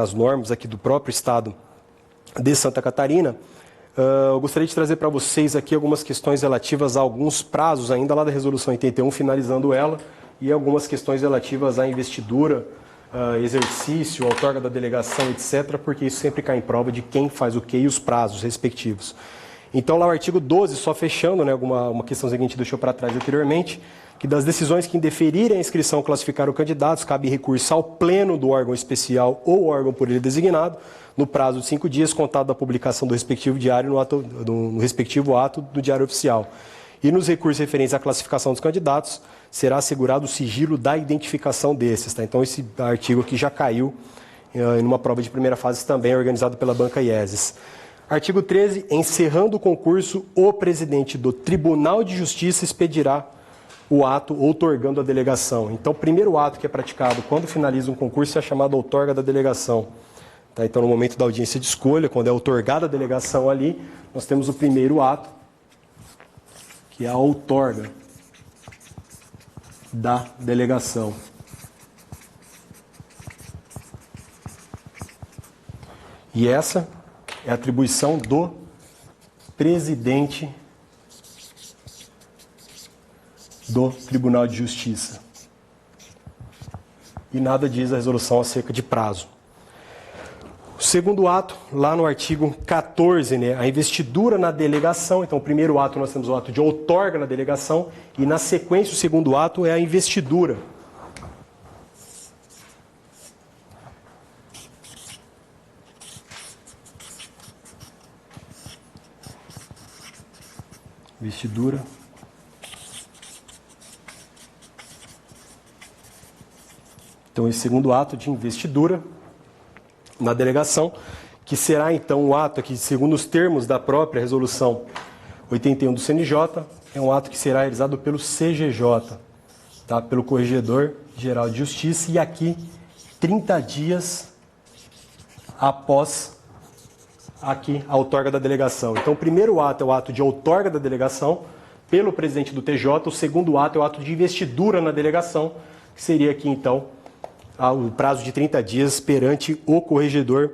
as normas aqui do próprio Estado de Santa Catarina, eu gostaria de trazer para vocês aqui algumas questões relativas a alguns prazos ainda lá da Resolução 81, finalizando ela, e algumas questões relativas à investidura, exercício, outorga da delegação, etc., porque isso sempre cai em prova de quem faz o quê e os prazos respectivos. Então, lá o artigo 12, só fechando, né, uma questãozinha que a gente deixou para trás anteriormente, que das decisões que indeferirem a inscrição ou classificar o candidato, cabe recurso ao pleno do órgão especial ou órgão por ele designado, no prazo de 5 dias, contado da publicação do respectivo diário no respectivo ato do Diário Oficial. E nos recursos referentes à classificação dos candidatos, será assegurado o sigilo da identificação desses. Tá? Então, esse artigo aqui já caiu em uma prova de primeira fase também, organizado pela Banca IESES. Artigo 13. Encerrando o concurso, o presidente do Tribunal de Justiça expedirá o ato outorgando a delegação. Então, o primeiro ato que é praticado quando finaliza um concurso é chamado outorga da delegação. Tá? Então, no momento da audiência de escolha, quando é outorgada a delegação ali, nós temos o primeiro ato, que é a outorga da delegação. E essa é a atribuição do presidente do Tribunal de Justiça. E nada diz a resolução acerca de prazo. O segundo ato, lá no artigo 14, né, a investidura na delegação. Então, o primeiro ato nós temos o ato de outorga na delegação e, na sequência, o segundo ato é a investidura. Investidura. Então, esse segundo ato de investidura na delegação, que será então o ato que, segundo os termos da própria resolução 81 do CNJ, é um ato que será realizado pelo CGJ, tá? Pelo Corregedor Geral de Justiça, e aqui 30 dias após aqui a outorga da delegação. Então, o primeiro ato é o ato de outorga da delegação pelo presidente do TJ, o segundo ato é o ato de investidura na delegação, que seria aqui então o prazo de 30 dias perante o Corregedor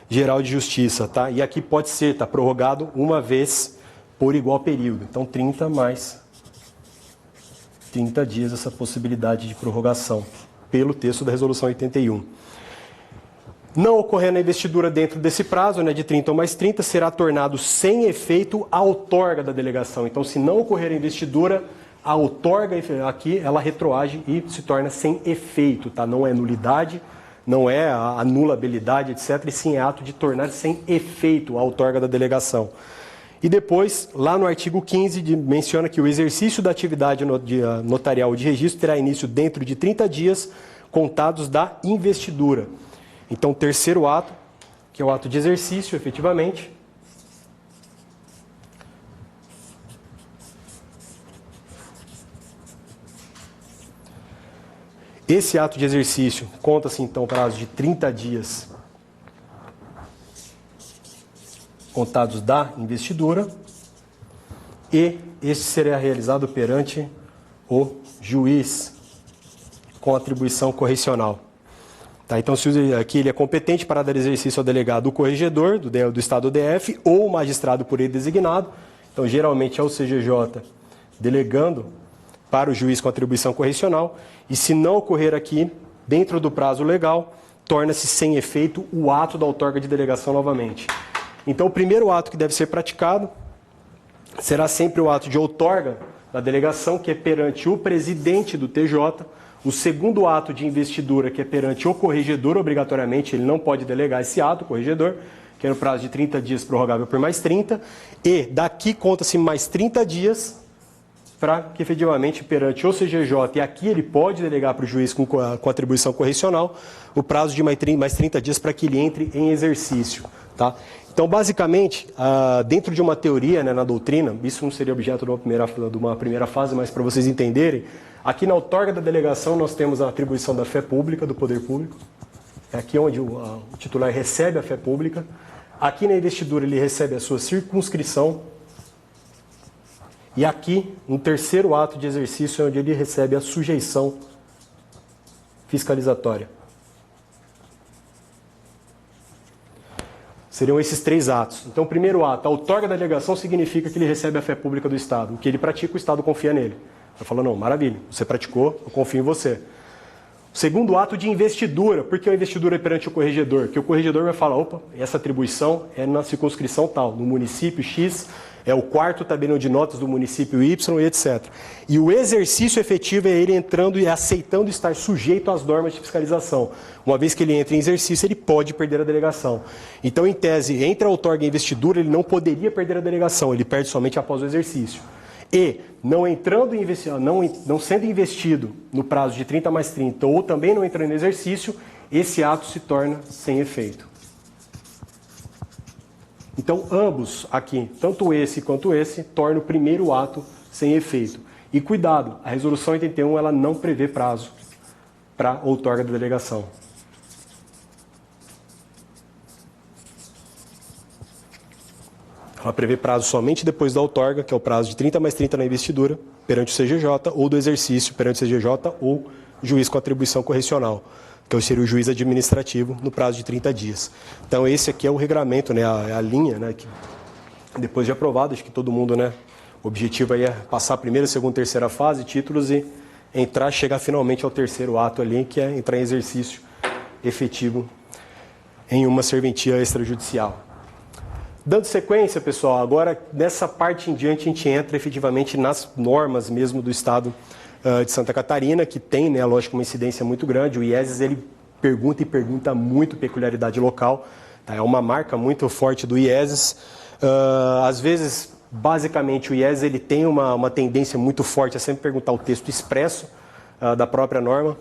Geral de Justiça, tá? E aqui pode ser, tá, prorrogado uma vez por igual período. Então, 30 mais 30 dias essa possibilidade de prorrogação, pelo texto da Resolução 81. Não ocorrendo a investidura dentro desse prazo, né, de 30 ou mais 30, será tornado sem efeito a outorga da delegação. Então, se não ocorrer a investidura, a outorga aqui, ela retroage e se torna sem efeito, tá? Não é nulidade, não é a anulabilidade, etc., e sim é ato de tornar sem efeito a outorga da delegação. E depois, lá no artigo 15, menciona que o exercício da atividade notarial de registro terá início dentro de 30 dias contados da investidura. Então, o terceiro ato, que é o ato de exercício, efetivamente, esse ato de exercício conta-se, então, prazo de 30 dias contados da investidura, e este será realizado perante o juiz com atribuição correcional. Tá, então, se aqui ele é competente para dar exercício ao delegado, o corregedor do Estado DF ou o magistrado por ele designado, então, geralmente é o CGJ delegando para o juiz com atribuição correcional, e se não ocorrer aqui, dentro do prazo legal, torna-se sem efeito o ato da outorga de delegação novamente. Então, o primeiro ato que deve ser praticado será sempre o ato de outorga da delegação, que é perante o presidente do TJ, o segundo ato de investidura, que é perante o corregedor, obrigatoriamente, ele não pode delegar esse ato, o corregedor, que é no prazo de 30 dias, prorrogável por mais 30, e daqui conta-se mais 30 dias, para que efetivamente perante o CGJ, e aqui ele pode delegar para o juiz com atribuição correcional, o prazo de mais 30 dias para que ele entre em exercício. Tá? Então, basicamente, dentro de uma teoria, né, na doutrina, isso não seria objeto de uma primeira fase, mas para vocês entenderem, aqui na outorga da delegação nós temos a atribuição da fé pública, do poder público, é aqui onde o titular recebe a fé pública, aqui na investidura ele recebe a sua circunscrição, e aqui, no terceiro ato de exercício, é onde ele recebe a sujeição fiscalizatória. Seriam esses 3 atos. Então, o primeiro ato, a outorga da delegação significa que ele recebe a fé pública do Estado. O que ele pratica, o Estado confia nele. Ele fala, não, maravilha, você praticou, eu confio em você. O segundo ato de investidura. Por que a investidura é perante o corregedor? Que o corregedor vai falar, opa, essa atribuição é na circunscrição tal, no município X, é o 4º tabelião de notas do município Y e etc. E o exercício efetivo é ele entrando e aceitando estar sujeito às normas de fiscalização. Uma vez que ele entra em exercício, ele pode perder a delegação. Então, em tese, entre a outorga e a investidura, ele não poderia perder a delegação, ele perde somente após o exercício. E, não sendo investido no prazo de 30 mais 30 ou também não entrando em exercício, esse ato se torna sem efeito. Então, ambos aqui, tanto esse quanto esse, tornam o primeiro ato sem efeito. E cuidado, a resolução 81 ela não prevê prazo para outorga da delegação. Ela prevê prazo somente depois da outorga, que é o prazo de 30 mais 30 na investidura, perante o CGJ, ou do exercício perante o CGJ, ou juiz com atribuição correcional, que seria o juiz administrativo, no prazo de 30 dias. Então, esse aqui é o regramento, né, a linha, né, que depois de aprovado, acho que todo mundo, né, o objetivo aí é passar a primeira, segunda, terceira fase, títulos e chegar finalmente ao terceiro ato ali, que é entrar em exercício efetivo em uma serventia extrajudicial. Dando sequência, pessoal, agora nessa parte em diante a gente entra efetivamente nas normas mesmo do Estado de Santa Catarina, que tem, né, lógico, uma incidência muito grande. O IESES, ele pergunta muito peculiaridade local, tá? É uma marca muito forte do IESES. Às vezes, basicamente, o IESES ele tem uma tendência muito forte a sempre perguntar o texto expresso da própria norma.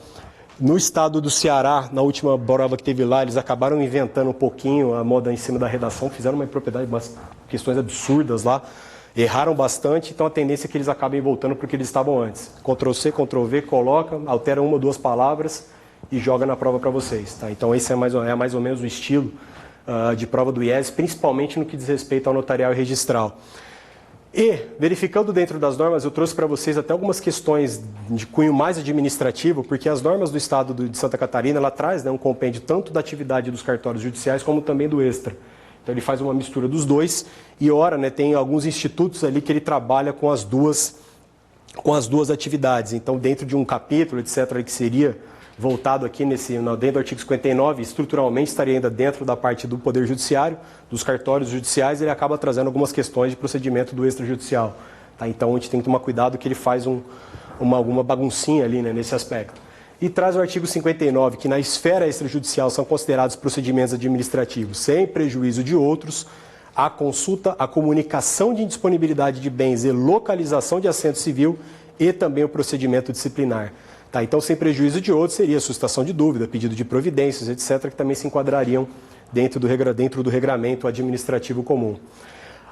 No estado do Ceará, na última prova que teve lá, eles acabaram inventando um pouquinho a moda em cima da redação, fizeram uma impropriedade, umas questões absurdas lá, erraram bastante, então a tendência é que eles acabem voltando para o que eles estavam antes. Ctrl+C, Ctrl+V, coloca, altera 1 ou 2 palavras e joga na prova para vocês. Tá? Então esse é mais ou menos o estilo de prova do IESES, principalmente no que diz respeito ao notarial e registral. E, verificando dentro das normas, eu trouxe para vocês até algumas questões de cunho mais administrativo, porque as normas do Estado de Santa Catarina, ela traz, né, um compêndio tanto da atividade dos cartórios judiciais como também do extra. Então ele faz uma mistura dos dois e, ora, né, tem alguns institutos ali que ele trabalha com as duas atividades. Então, dentro de um capítulo, etc., que seria voltado aqui dentro do artigo 59, estruturalmente estaria ainda dentro da parte do Poder Judiciário, dos cartórios judiciais, ele acaba trazendo algumas questões de procedimento do extrajudicial. Tá? Então, a gente tem que tomar cuidado que ele faz alguma baguncinha ali, né, nesse aspecto. E traz o artigo 59, que na esfera extrajudicial são considerados procedimentos administrativos sem prejuízo de outros, a consulta, a comunicação de indisponibilidade de bens e localização de assento civil e também o procedimento disciplinar. Tá, então, sem prejuízo de outros, seria suscitação de dúvida, pedido de providências, etc., que também se enquadrariam dentro do regramento administrativo comum.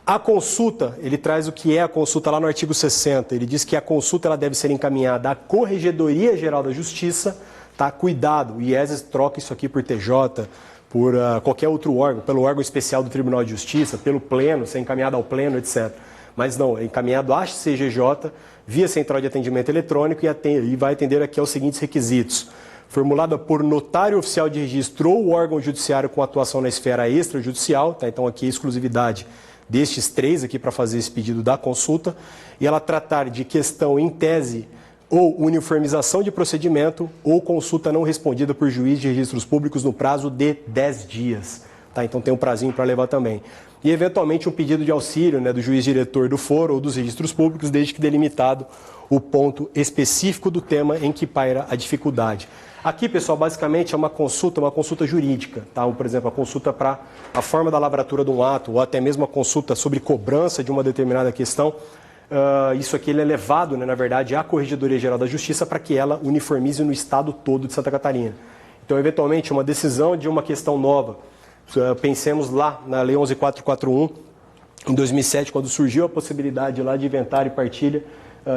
A consulta, ele traz o que é a consulta lá no artigo 60. Ele diz que a consulta ela deve ser encaminhada à Corregedoria Geral da Justiça. Tá? Cuidado, o IESES troca isso aqui por TJ, por qualquer outro órgão, pelo órgão especial do Tribunal de Justiça, pelo Pleno, ser encaminhado ao Pleno, etc. Mas não, é encaminhado à CGJ, via Central de Atendimento Eletrônico e vai atender aqui aos seguintes requisitos. Formulada por notário oficial de registro ou órgão judiciário com atuação na esfera extrajudicial, tá? Então aqui a exclusividade destes 3 aqui para fazer esse pedido da consulta, e ela tratar de questão em tese ou uniformização de procedimento ou consulta não respondida por juiz de registros públicos no prazo de 10 dias. Tá? Então tem um prazinho para levar também. E, eventualmente, um pedido de auxílio, né, do juiz diretor do foro ou dos registros públicos, desde que delimitado o ponto específico do tema em que paira a dificuldade. Aqui, pessoal, basicamente é uma consulta jurídica. Tá? Por exemplo, a consulta para a forma da lavratura de um ato, ou até mesmo a consulta sobre cobrança de uma determinada questão. Isso aqui ele é levado, né, na verdade, à Corregedoria Geral da Justiça para que ela uniformize no estado todo de Santa Catarina. Então, eventualmente, uma decisão de uma questão nova. Pensemos lá na Lei 11.441, em 2007, quando surgiu a possibilidade lá de inventário e partilha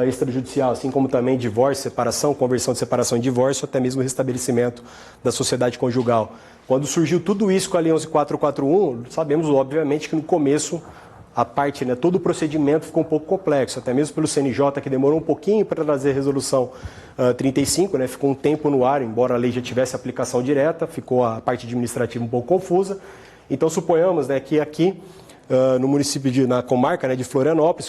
extrajudicial, assim como também divórcio, separação, conversão de separação em divórcio, até mesmo restabelecimento da sociedade conjugal. Quando surgiu tudo isso com a Lei 11.441, sabemos, obviamente, que no começo a parte, né, todo o procedimento ficou um pouco complexo, até mesmo pelo CNJ, que demorou um pouquinho para trazer a resolução 35, né, ficou um tempo no ar, embora a lei já tivesse aplicação direta, ficou a parte administrativa um pouco confusa, Então, suponhamos, né, que aqui, no município na comarca, né, de Florianópolis,